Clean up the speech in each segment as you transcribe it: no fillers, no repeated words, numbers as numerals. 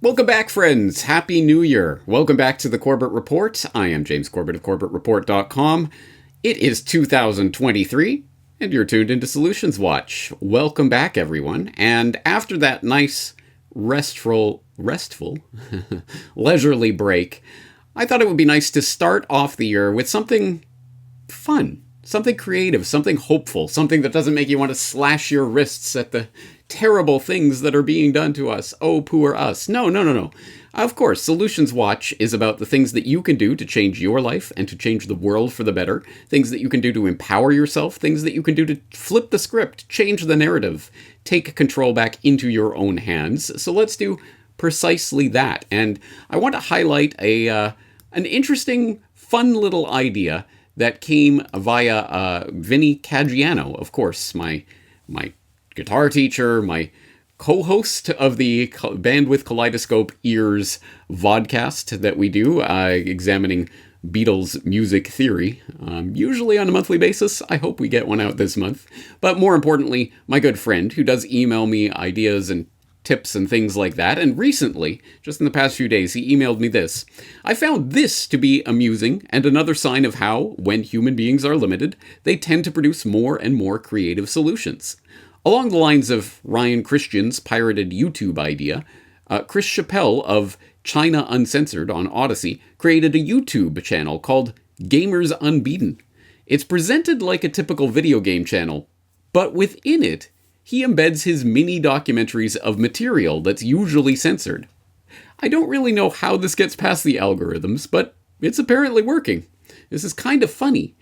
Welcome back, friends. Happy New Year. Welcome back to the Corbett Report. I am James Corbett of CorbettReport.com. It is 2023, and you're tuned into Solutions Watch. Welcome back, everyone. And after that nice, restful, leisurely break, I thought it would be nice to start off the year with something fun, something creative, something hopeful, something that doesn't make you want to slash your wrists at the terrible things that are being done to us. Oh, poor us. No. Of course, Solutions Watch is about the things that you can do to change your life and to change the world for the better, things that you can do to empower yourself, things that you can do to flip the script, change the narrative, take control back into your own hands. So let's do precisely that. And I want to highlight an interesting, fun little idea that came via Vinny Caggiano, of course, my guitar teacher, my co-host of the Bandwidth Kaleidoscope Ears vodcast that we do, examining Beatles music theory, usually on a monthly basis. I hope we get one out this month. But more importantly, my good friend who does email me ideas and tips and things like that. And recently, just in the past few days, he emailed me this. I found this to be amusing and another sign of how, when human beings are limited, they tend to produce more and more creative solutions. Along the lines of Ryan Christian's pirated YouTube idea, Chris Chappell of China Uncensored on Odyssey created a YouTube channel called Gamers Unbeaten. It's presented like a typical video game channel, but within it, he embeds his mini documentaries of material that's usually censored. I don't really know how this gets past the algorithms, but it's apparently working. This is kind of funny.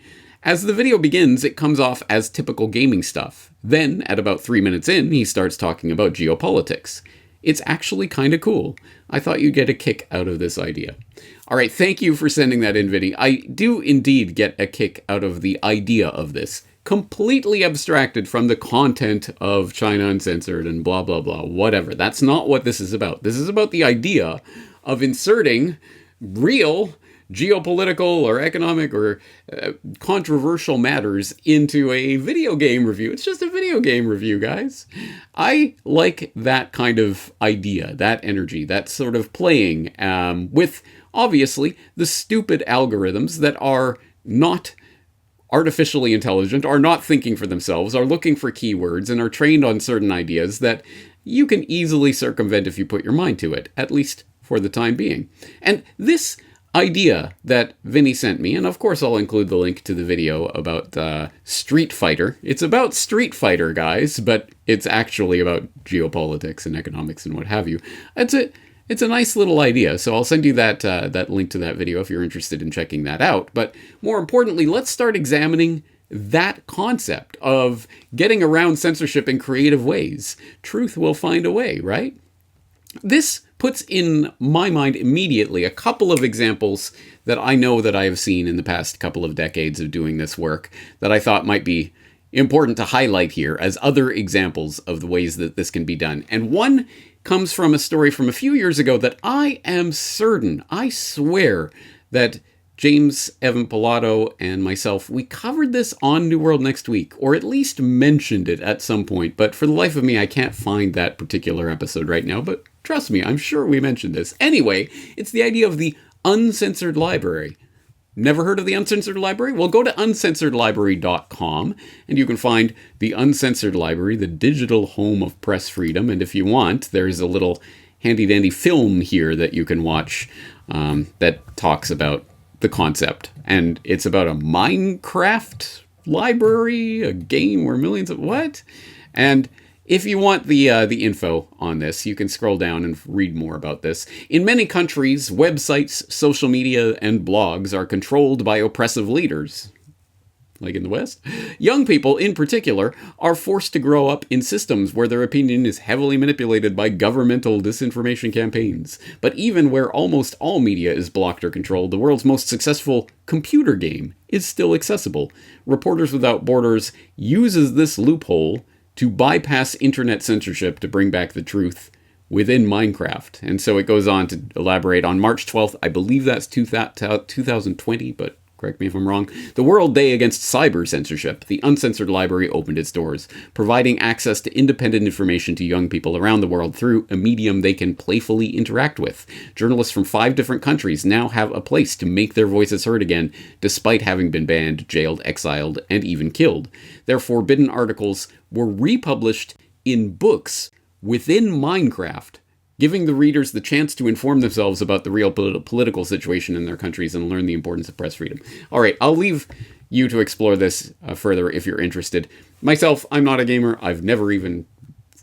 As the video begins, it comes off as typical gaming stuff. Then, at about 3 minutes in, he starts talking about geopolitics. It's actually kind of cool. I thought you'd get a kick out of this idea. All right, thank you for sending that in, Vinny. I do indeed get a kick out of the idea of this. Completely abstracted from the content of China Uncensored and blah, blah, blah, whatever. That's not what this is about. This is about the idea of inserting real geopolitical or economic or controversial matters into a video game review. It's just a video game review, guys. I like that kind of idea, that energy, that sort of playing with, obviously, the stupid algorithms that are not artificially intelligent, are not thinking for themselves, are looking for keywords, and are trained on certain ideas that you can easily circumvent if you put your mind to it, at least for the time being. And this idea that Vinny sent me, and of course I'll include the link to the video about Street Fighter. It's about Street Fighter, guys, but it's actually about geopolitics and economics and what have you. It's a nice little idea, so I'll send you that link to that video if you're interested in checking that out. But more importantly, let's start examining that concept of getting around censorship in creative ways. Truth will find a way, right? This puts in my mind immediately a couple of examples that I know that I have seen in the past couple of decades of doing this work that I thought might be important to highlight here as other examples of the ways that this can be done. And one comes from a story from a few years ago that I am certain, I swear, that James Evan Pilato and myself, we covered this on New World Next Week, or at least mentioned it at some point, but for the life of me, I can't find that particular episode right now, but trust me, I'm sure we mentioned this. Anyway, it's the idea of the uncensored library. Never heard of the Uncensored Library? Well, go to uncensoredlibrary.com, and you can find the Uncensored Library, the digital home of press freedom, and if you want, there's a little handy-dandy film here that you can watch that talks about the concept. And it's about a Minecraft library, a game where millions of... What? And if you want the info on this, you can scroll down and read more about this. In many countries, websites, social media, and blogs are controlled by oppressive leaders. Like in the West. Young people, in particular, are forced to grow up in systems where their opinion is heavily manipulated by governmental disinformation campaigns. But even where almost all media is blocked or controlled, the world's most successful computer game is still accessible. Reporters Without Borders uses this loophole to bypass internet censorship to bring back the truth within Minecraft. And so it goes on to elaborate on March 12th. I believe that's 2020, but correct me if I'm wrong. The World Day Against Cyber Censorship, the Uncensored Library opened its doors, providing access to independent information to young people around the world through a medium they can playfully interact with. Journalists from 5 different countries now have a place to make their voices heard again, despite having been banned, jailed, exiled, and even killed. Their forbidden articles were republished in books within Minecraft, giving the readers the chance to inform themselves about the real political situation in their countries and learn the importance of press freedom. All right, I'll leave you to explore this further if you're interested. Myself, I'm not a gamer. I've never even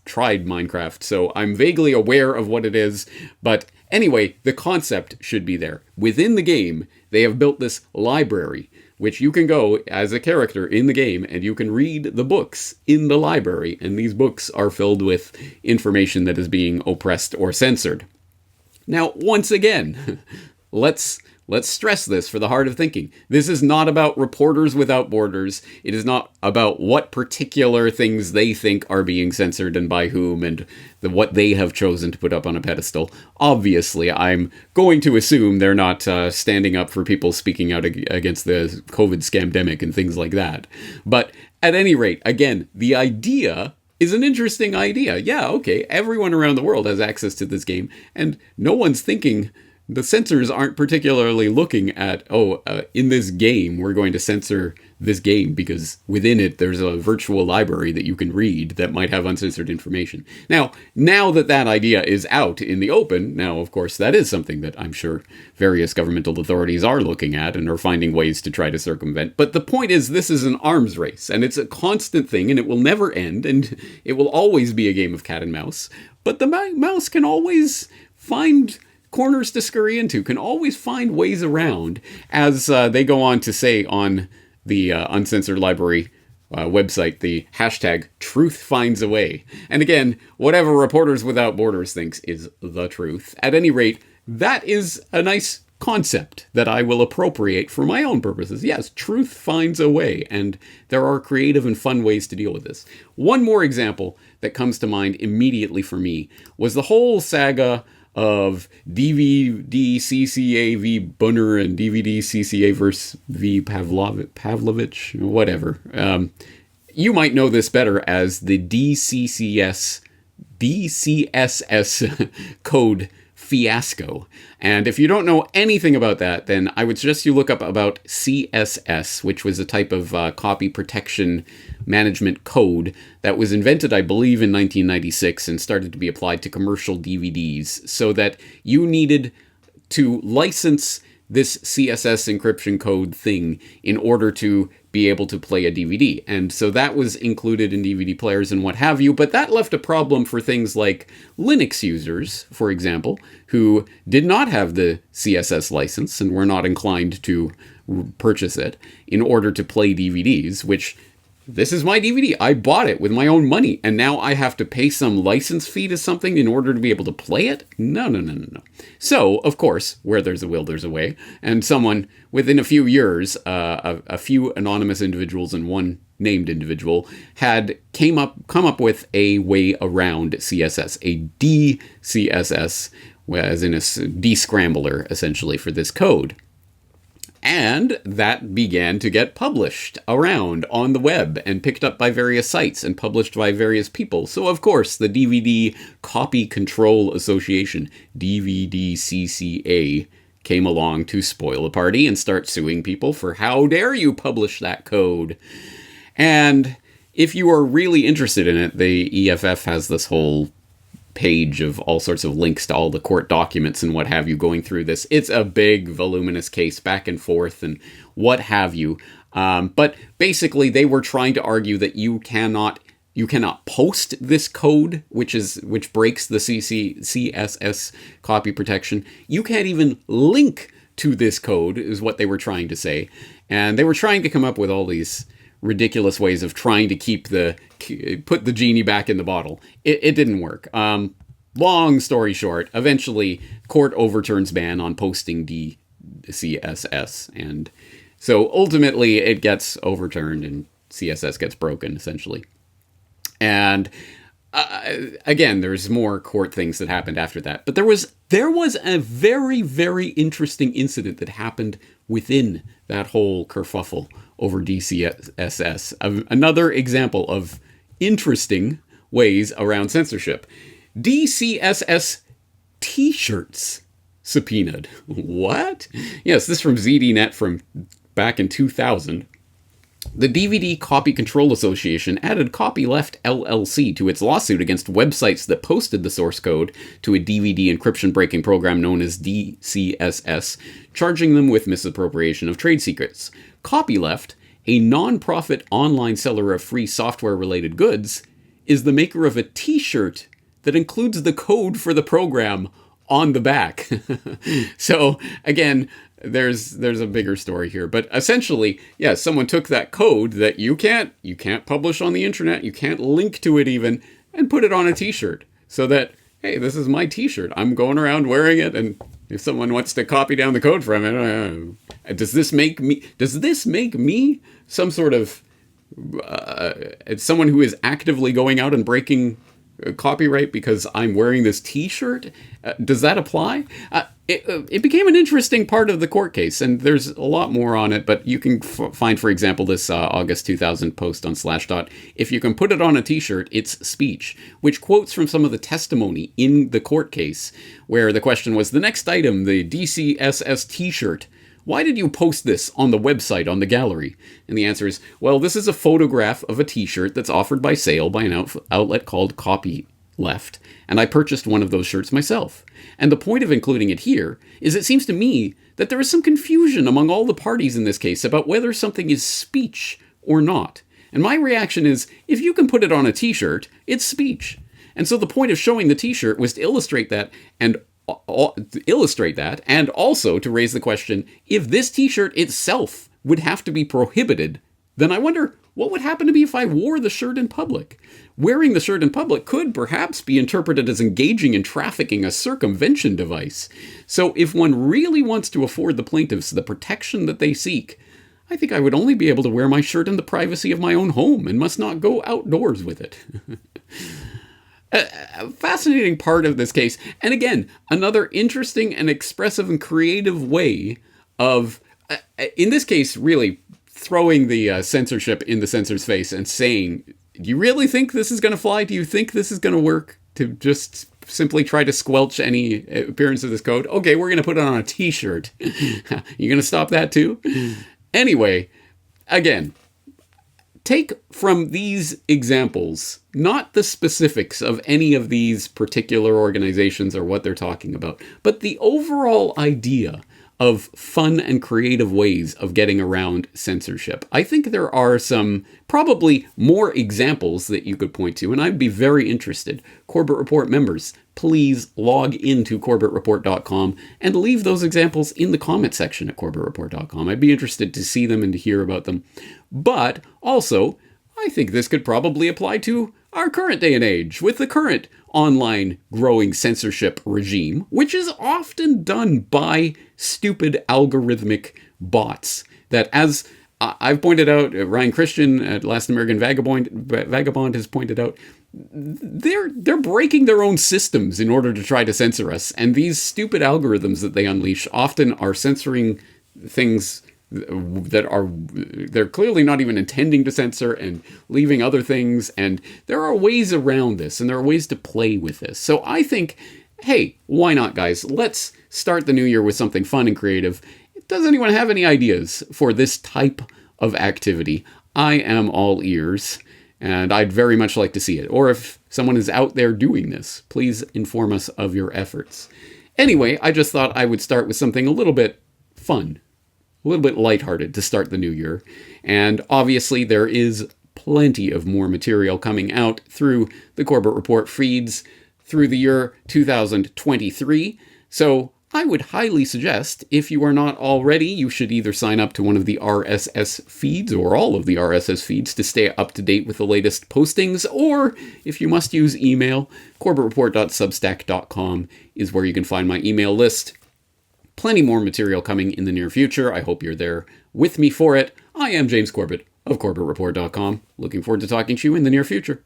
tried Minecraft, so I'm vaguely aware of what it is. But anyway, the concept should be there. Within the game, they have built this library, which you can go as a character in the game and you can read the books in the library. And these books are filled with information that is being oppressed or censored. Now, once again, let's stress this for the heart of thinking. This is not about Reporters Without Borders. It is not about what particular things they think are being censored and by whom and what they have chosen to put up on a pedestal. Obviously, I'm going to assume they're not standing up for people speaking out against the COVID scamdemic and things like that. But at any rate, again, the idea is an interesting idea. Yeah, okay, everyone around the world has access to this game, and no one's thinking... The censors aren't particularly looking at, in this game, we're going to censor this game because within it there's a virtual library that you can read that might have uncensored information. Now that idea is out in the open, now, of course, that is something that I'm sure various governmental authorities are looking at and are finding ways to try to circumvent. But the point is, this is an arms race, and it's a constant thing, and it will never end, and it will always be a game of cat and mouse. But the mouse can always find corners to scurry into, can always find ways around, as they go on to say on the Uncensored Library website, the hashtag truth finds a way. And again, whatever Reporters Without Borders thinks is the truth. At any rate, that is a nice concept that I will appropriate for my own purposes. Yes, truth finds a way, and there are creative and fun ways to deal with this. One more example that comes to mind immediately for me was the whole saga of DVD CCA v. Bunner and DVD CCA versus v. Pavlovich, whatever. You might know this better as the DCSS code fiasco. And if you don't know anything about that, then I would suggest you look up about CSS, which was a type of copy protection management code that was invented, I believe, in 1996 and started to be applied to commercial DVDs, so that you needed to license this CSS encryption code thing in order to be able to play a DVD. And so that was included in DVD players and what have you, but that left a problem for things like Linux users, for example, who did not have the CSS license and were not inclined to purchase it in order to play DVDs, which... This is my DVD. I bought it with my own money, and now I have to pay some license fee to something in order to be able to play it? No. So, of course, where there's a will, there's a way. And someone, within a few years, a few anonymous individuals and one named individual had come up with a way around CSS, a DCSS, as in a descrambler, essentially, for this code. And that began to get published around on the web and picked up by various sites and published by various people. So, of course, the DVD Copy Control Association, DVDCCA, came along to spoil the party and start suing people for how dare you publish that code. And if you are really interested in it, the EFF has this whole page of all sorts of links to all the court documents and what have you going through this. It's a big, voluminous case back and forth and what have you. But basically, they were trying to argue that you cannot post this code, which breaks the CSS copy protection. You can't even link to this code, is what they were trying to say. And they were trying to come up with all these ridiculous ways of trying to put the genie back in the bottle. It didn't work. Long story short, eventually court overturns ban on posting CSS, and so ultimately it gets overturned and CSS gets broken, essentially. And again, there's more court things that happened after that. But there was a very, very interesting incident that happened within that whole kerfuffle over DCSS. Another example of interesting ways around censorship. DCSS t-shirts subpoenaed. What? Yes, this from ZDNet from back in 2000. The DVD Copy Control Association added Copyleft LLC to its lawsuit against websites that posted the source code to a DVD encryption breaking program known as DCSS, charging them with misappropriation of trade secrets. Copyleft, a non-profit online seller of free software-related goods, is the maker of a t-shirt that includes the code for the program on the back. So, again, there's a bigger story here, but essentially, yes, someone took that code that you can't publish on the internet, you can't link to it even, and put it on a t-shirt so that, hey, this is my t-shirt, I'm going around wearing it, and if someone wants to copy down the code from it, does this make me some sort of someone who is actively going out and breaking copyright because I'm wearing this t-shirt? Does that apply? It became an interesting part of the court case, and there's a lot more on it, but you can find, for example, this August 2000 post on Slashdot. If you can put it on a t-shirt, it's speech, which quotes from some of the testimony in the court case, where the question was, the next item, the DCSS t-shirt, why did you post this on the website, on the gallery? And the answer is, well, this is a photograph of a t-shirt that's offered by sale by an outlet called Copyleft, and I purchased one of those shirts myself. And the point of including it here is it seems to me that there is some confusion among all the parties in this case about whether something is speech or not. And my reaction is, if you can put it on a t-shirt, it's speech. And so the point of showing the t-shirt was to illustrate that and also to raise the question, if this t-shirt itself would have to be prohibited, then I wonder what would happen to me if I wore the shirt in public. Wearing the shirt in public could perhaps be interpreted as engaging in trafficking, a circumvention device. So if one really wants to afford the plaintiffs the protection that they seek, I think I would only be able to wear my shirt in the privacy of my own home and must not go outdoors with it. A fascinating part of this case. And again, another interesting and expressive and creative way of, in this case, really throwing the censorship in the censor's face and saying, do you really think this is going to fly? Do you think this is going to work to just simply try to squelch any appearance of this code? Okay, we're going to put it on a t-shirt. You going to stop that too? Anyway, again, take from these examples, not the specifics of any of these particular organizations or what they're talking about, but the overall idea of fun and creative ways of getting around censorship. I think there are some probably more examples that you could point to, and I'd be very interested. Corbett Report members, please log into CorbettReport.com and leave those examples in the comment section at CorbettReport.com. I'd be interested to see them and to hear about them. But also, I think this could probably apply to our current day and age with the current online growing censorship regime, which is often done by stupid algorithmic bots that, as I've pointed out, Ryan Christian at Last American Vagabond has pointed out, they're breaking their own systems in order to try to censor us. And these stupid algorithms that they unleash often are censoring things that they're clearly not even intending to censor and leaving other things. And there are ways around this, and there are ways to play with this. So I think, hey, why not, guys? Let's start the new year with something fun and creative. Does anyone have any ideas for this type of activity? I am all ears, and I'd very much like to see it. Or if someone is out there doing this, please inform us of your efforts. Anyway, I just thought I would start with something a little bit fun, a little bit lighthearted to start the new year. And obviously there is plenty of more material coming out through the Corbett Report feeds through the year 2023. So I would highly suggest, if you are not already, you should either sign up to one of the RSS feeds or all of the RSS feeds to stay up to date with the latest postings, or if you must use email, corbettreport.substack.com is where you can find my email list. Plenty more material coming in the near future. I hope you're there with me for it. I am James Corbett of CorbettReport.com. Looking forward to talking to you in the near future.